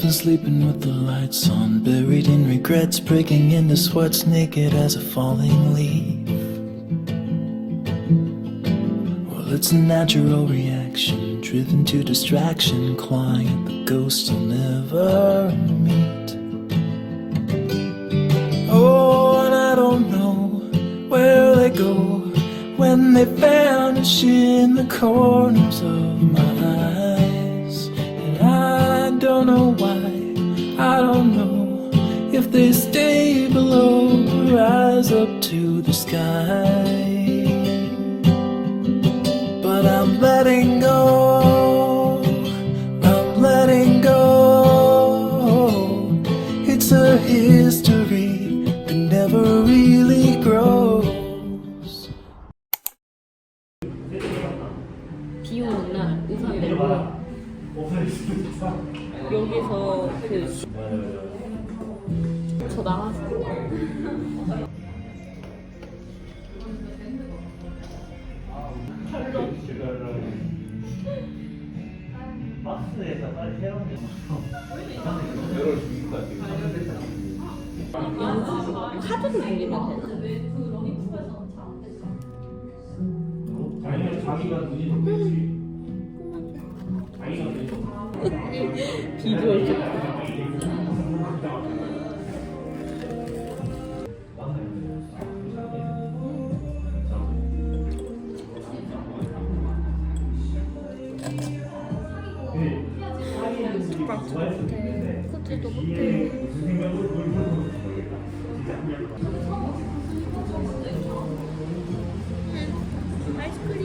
been sleeping with the lights on, buried in regrets, breaking into sweats, naked as a falling leaf. Well, it's a natural reaction, driven to distraction, clawing at the ghosts you'll never meet. Oh, and I don't know where they go when they vanish in the corners of my eyes. And I don't know why, I don't know if they stay below or rise up to the sky. But I'm letting go, I'm letting go. It's a history that never really grows. 비 오는 날 우산 내고 여기서 저 나가서 카드를 돌리면 되나? 비주얼 좋다. 코트도 못해. 아이스크림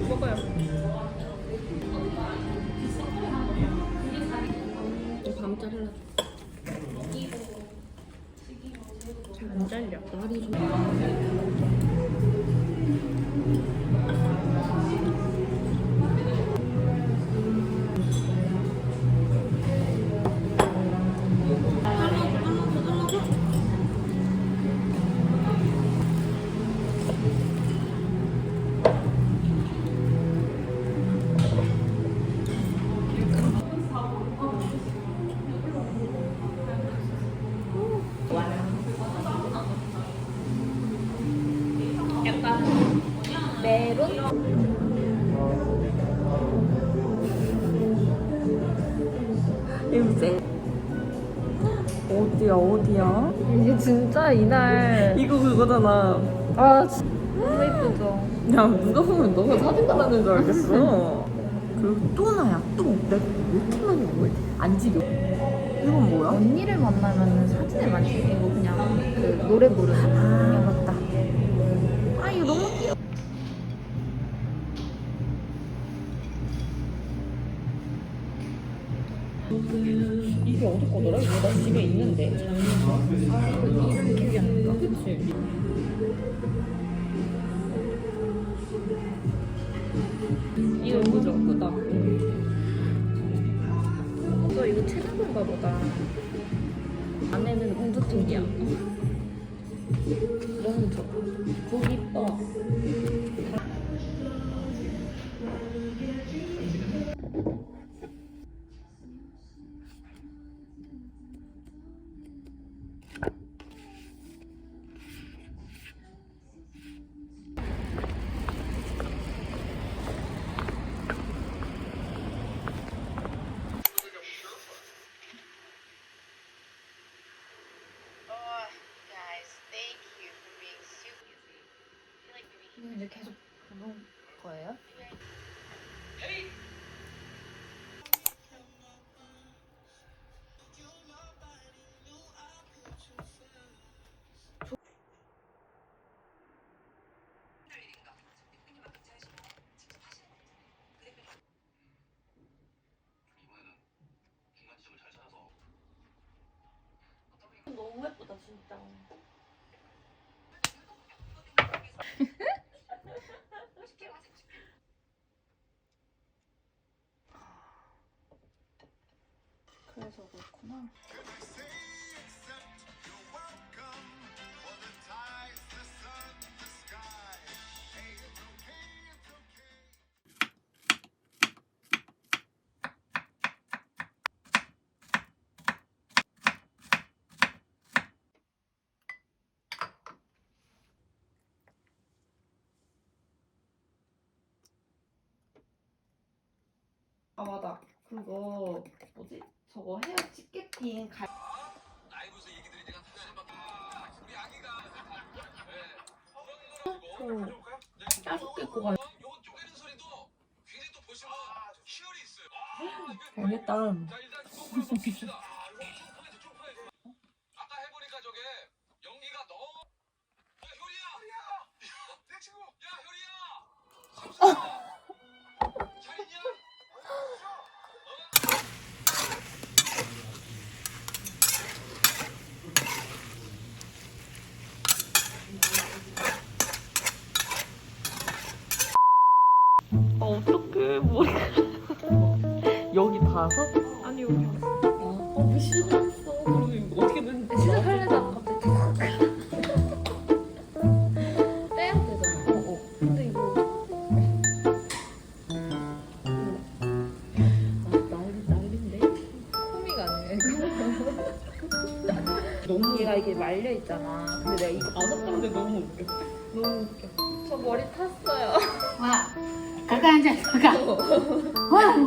먹어요. 밤 자르려. 잘 안 잘려. 날이 좀. 약간 메론? 이제 어디야? 이게 진짜 이날 이거 그거잖아. 아 진짜 너무 예쁘죠? 야 누가 보면 너가 사진관하는 줄 알겠어. 그리고 또 나야 또 내가 왜 이렇게 많이 먹을 안 지겨. 이건 뭐야? 언니를 만나면 사진을 많이 찍고 그냥 그 노래 부르는 아 맞다. 아 이거 너무 귀여워. 이게 어디 거더라? 이거 나 집에 있는데 장면서. 그 이름 기억이 안 나. 그치. 이거 그죠? 그다. 이거 체나건가 보다. 안에는 공주통이야. 너무 좋아. 복 이뻐. 이제 계속 보는 거예요? 너무 예쁘다 진짜. 그래서 그렇구나. 맞아. 그거 뭐지? 저거 헤어 집게핀 갈. 라이브에서 얘기 들으니까 우리 아기가 짜증 끓고 가. 요 쪼개는 소리도 굉장히 또 보시면 희열이 있어요. 알겠다. 자 일단 주먹으로 봅시다. 아까 해보니까 저게 연기가 너무. 야 효리야, 내 친구. 야 효리야. 잘 있냐? 어떡해 머리가 여기 닿아서? 아니 여기 왜 시작했어? 그러면 어떻게 됐는지 시작하려다가 갑자기 빼야 되잖아. 근데 이거 난리인데? 코미가 아니야 이거. 너무 얘가 이게 말려 있잖아. 근데 내가 이거 안 왔다는데 너무 웃겨. 너무 웃겨. 저 머리 탔어요. 와, 가까 앉아, 가까. 와.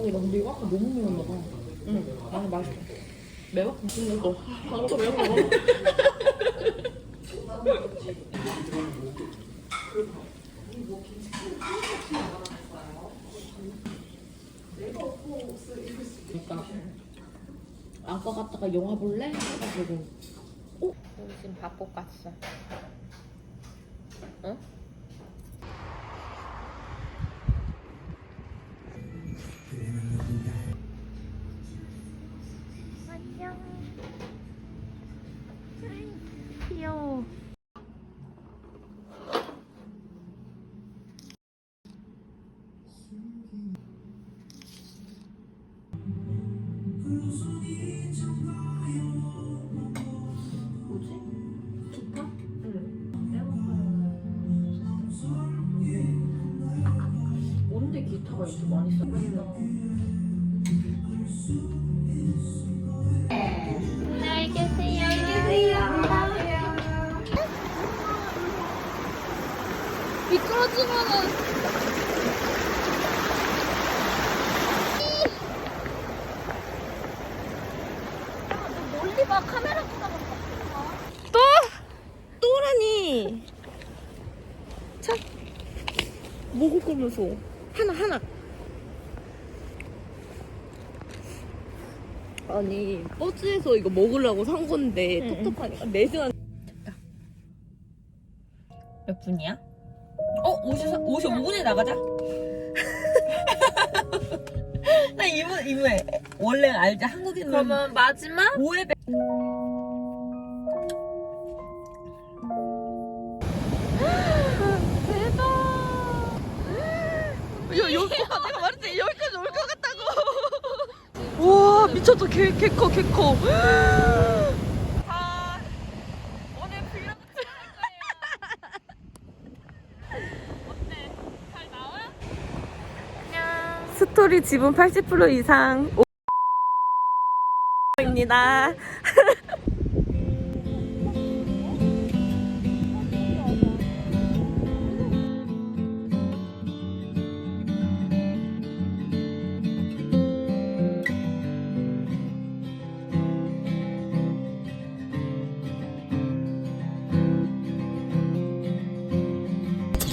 근데 이거 아까 너무 매웠나 봐. 응, 나는 맛있어. 매워? 이거 방금 매운 거. 그러니까 아까 갔다가 영화 볼래? 해가지고 우리 지금 밥볶 갔어. 응? 안녕. 귀여워. 뭐지? 기타? 뭔데 기타가 이렇게 많이 써? 안녕히 계세요. 미끄러지면은 멀리 봐. 카메라 끄다가 또라니. 참 먹을 거면서 하나. 아니 버즈에서 이거 먹으려고 산 건데 텁텁하니까 4시간. 됐다. 몇 분이야? 55분에 나가자. 나 이분에 원래 알지 한국인은 그러면 마지막 5회 내가 말했지 여기까지 올 것 같다고. 와 미쳤다. 개 커. 아 오늘 브이로그 찍을 거예요. 어때? 잘 나와? 안녕. 스토리 지분 80% 이상 입니다.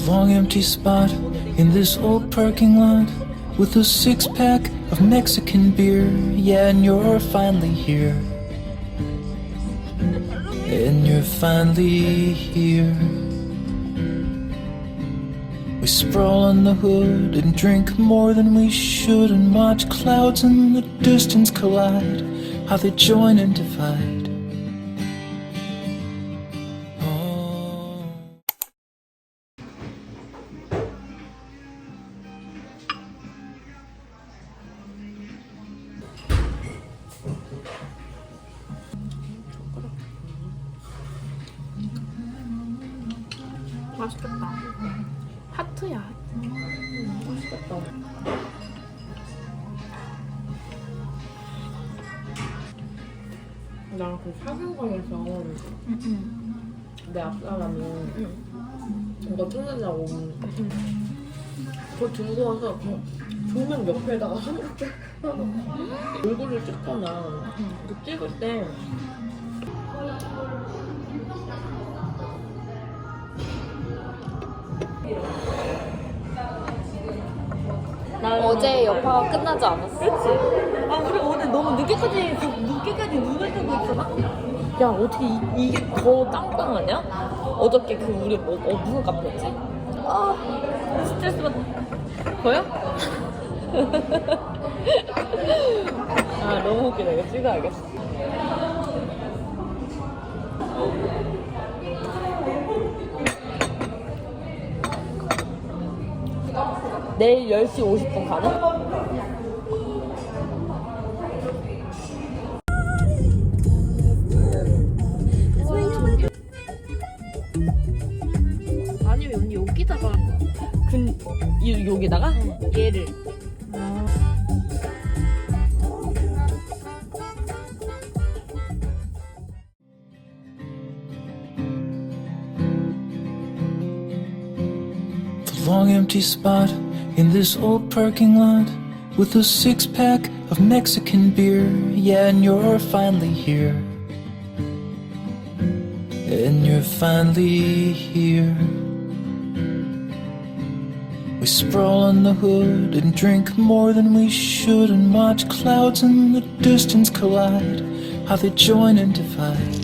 Long empty spot in this old parking lot with a six-pack of Mexican beer. Yeah, and you're finally here. And you're finally here. We sprawl on the hood and drink more than we should and watch clouds in the distance collide, how they join and divide. 맛있겠다. 하트야. 맛있겠다. 나 그 사경관에서 내 앞사람은 이거 찍는다고 그걸 들고 와서 그냥 조명 옆에다가 이렇게 얼굴을 찍거나 이렇게 찍을 때 어제 여파가 끝나지 않았어? 그렇지. 아 우리 오늘 너무 늦게까지 눈을 뜨고 있었나? 야 어떻게 이게 더 땅땅하냐? 어저께 그 우리 무슨 카페였지? 아 스트레스 받. 보여? 아 너무 웃기다. 이거 찍어야겠어. 내일 10시 50분 가는? 아니면 언니 여기다가 여기다가? 얘를 The long empty spot in this old parking lot with a six-pack of Mexican beer. Yeah, and you're finally here. And you're finally here. We sprawl on the hood and drink more than we should and watch clouds in the distance collide, how they join and divide.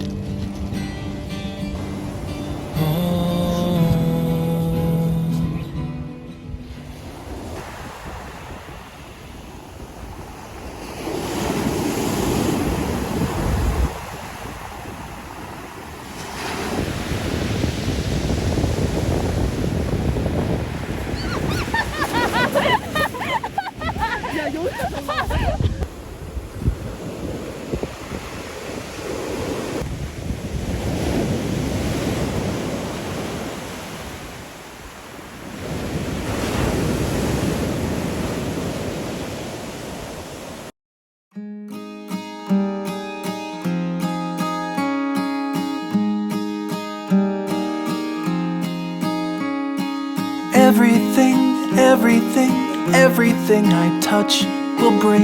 Everything I touch will break.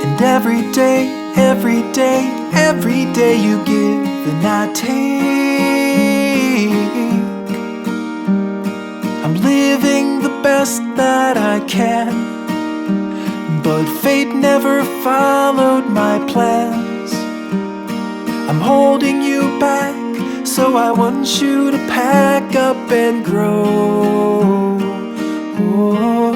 And every day you give and I take. I'm living the best that I can, but fate never followed my plans. I'm holding you back, so I want you to pack up and grow. Oh.